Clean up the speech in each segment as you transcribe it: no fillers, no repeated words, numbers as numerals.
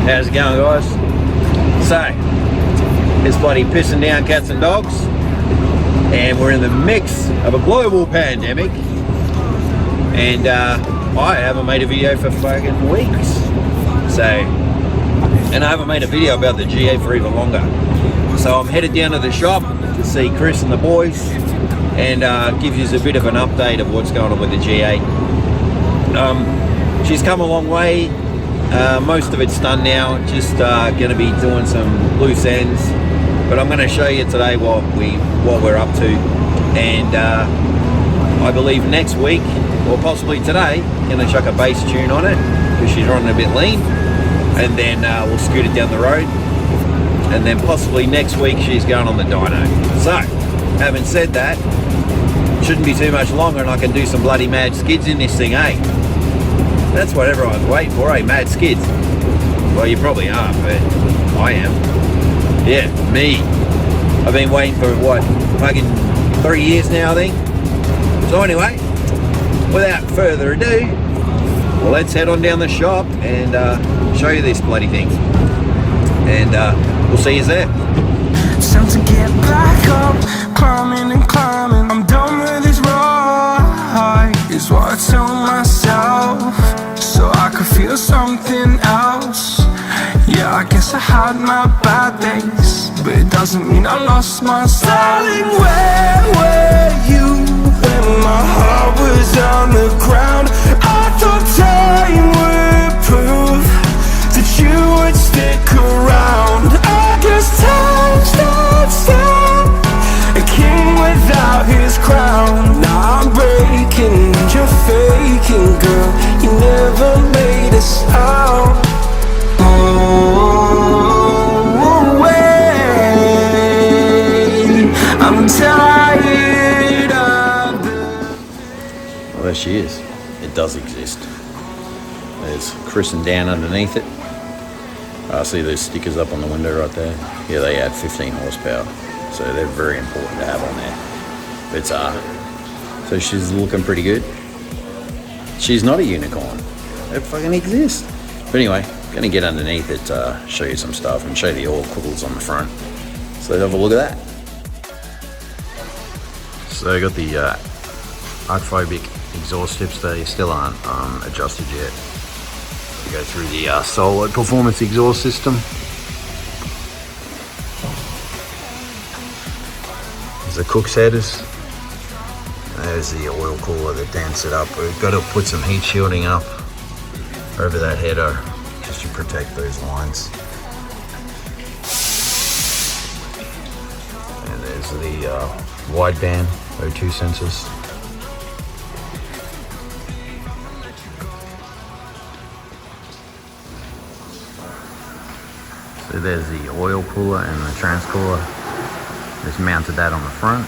How's it going, guys? So, it's bloody pissing down cats and dogs, and we're in the mix of a global pandemic, and I haven't made a video for fucking weeks. So, and I haven't made a video about the G8 for even longer. So I'm headed down to the shop to see Chris and the boys, and give you a bit of an update of what's going on with the G8. She's come a long way. Most of it's done now, just going to be doing some loose ends, but I'm going to show you today what we're up to, and I believe next week, or possibly today, going to chuck a bass tune on it, because she's running a bit lean, and then we'll scoot it down the road, and then possibly next week she's going on the dyno. So, having said that, shouldn't be too much longer and I can do some bloody mad skids in this thing, eh? That's what everyone's waiting for, eh? Mad skids. Well, you probably are, but I am. Yeah, me. I've been waiting for, what, fucking 3 years now, I think. So anyway, without further ado, well, let's head on down the shop and show you this bloody thing. And we'll see you there. Time to get back up, climbing and climbing. I'm done with this ride, is what I tell myself, so I could feel something else. Yeah, I guess I had my bad days, but it doesn't mean I lost my styling. Where were you when my heart was on the ground? I thought time would prove that you would stick around. I guess time stops still, a king without his crown. Now I'm breaking and you're faking, girl. You never made us out. Oh, wait, I'm tired of this. Well, there she is. It does exist. There's Chris and Dan underneath it. See those stickers up on the window right there? Yeah, they add 15 horsepower. So they're very important to have on there. But so she's looking pretty good. She's not a unicorn. It fucking exists. But anyway, gonna get underneath it, show you some stuff and show you the oil coils on the front. So have a look at that. So I got the akrapovic exhaust tips. They still aren't adjusted yet. Go through the solid performance exhaust system. There's the Kooks headers. There's the oil cooler that Dan set up. We've got to put some heat shielding up over that header just to protect those lines. And there's the wideband O2 sensors. So there's the oil cooler and the transcooler. Just mounted that on the front.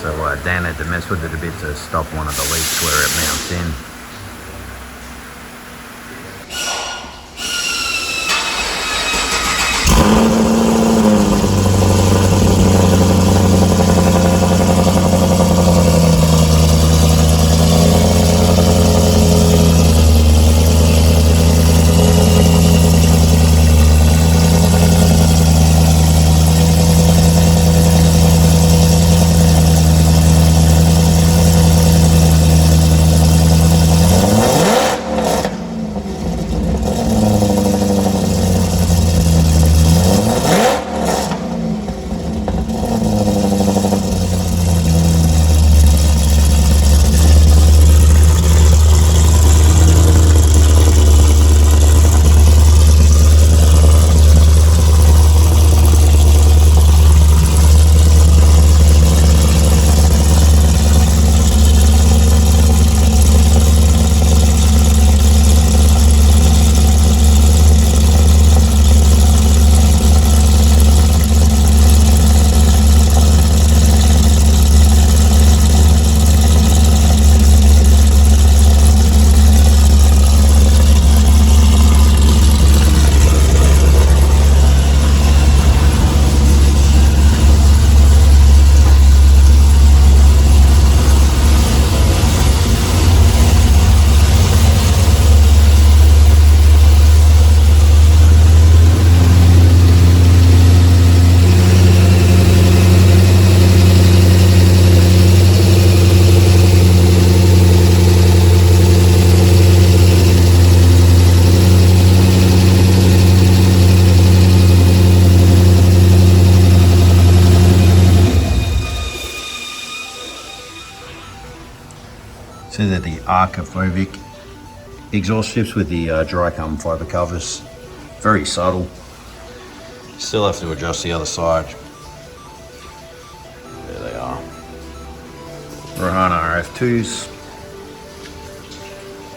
So Dan had to mess with it a bit to stop one of the leaks where it mounts in. So they're the akrapovic exhaust strips with the dry carbon fiber covers. Very subtle. Still have to adjust the other side. There they are. Rohana RF2s.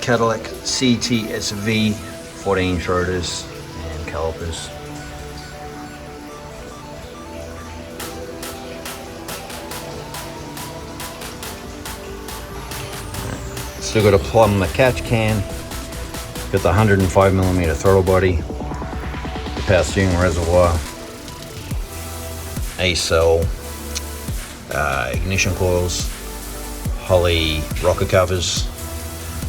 Cadillac cts-v 14-inch rotors and calipers. Still got to plumb the catch can. Got the 105mm throttle body, the power steering reservoir, accel, ignition coils, Holley rocker covers.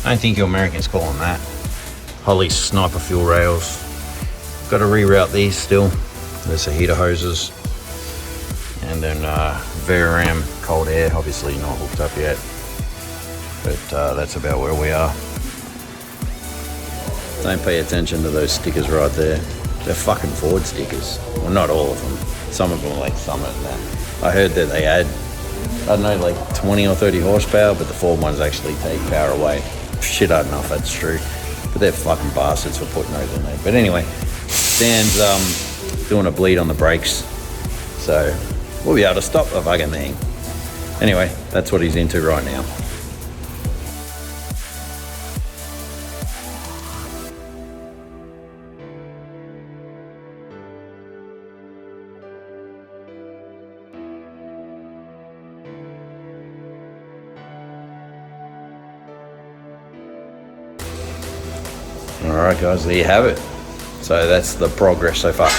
I don't think you Americans call them that. Holley Sniper fuel rails. Got to reroute these still. There's the heater hoses. And then Vararam cold air, obviously not hooked up yet. But that's about where we are. Don't pay attention to those stickers right there. They're fucking Ford stickers. Well, not all of them. Some of them are like Summit and that. I heard that they add, I don't know, like 20 or 30 horsepower, but the Ford ones actually take power away. Shit, I don't know if that's true. But they're fucking bastards for putting those in there. But anyway, Dan's doing a bleed on the brakes. So we'll be able to stop the fucking thing. Anyway, that's what he's into right now. Alright guys, there you have it. So that's the progress so far.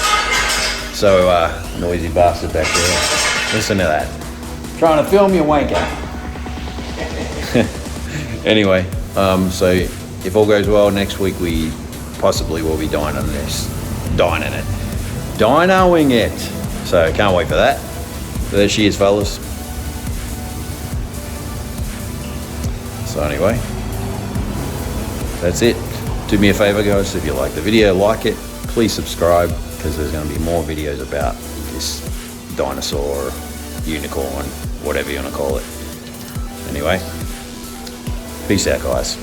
So noisy bastard back there. Listen to that. Trying to film you wanker. Anyway, so if all goes well, next week we possibly will be dynoing it. So can't wait for that. There she is, fellas. So anyway, that's it. Do me a favor guys, if you like the video, like it, please subscribe, because there's going to be more videos about this dinosaur, unicorn, whatever you want to call it. Anyway, peace out guys.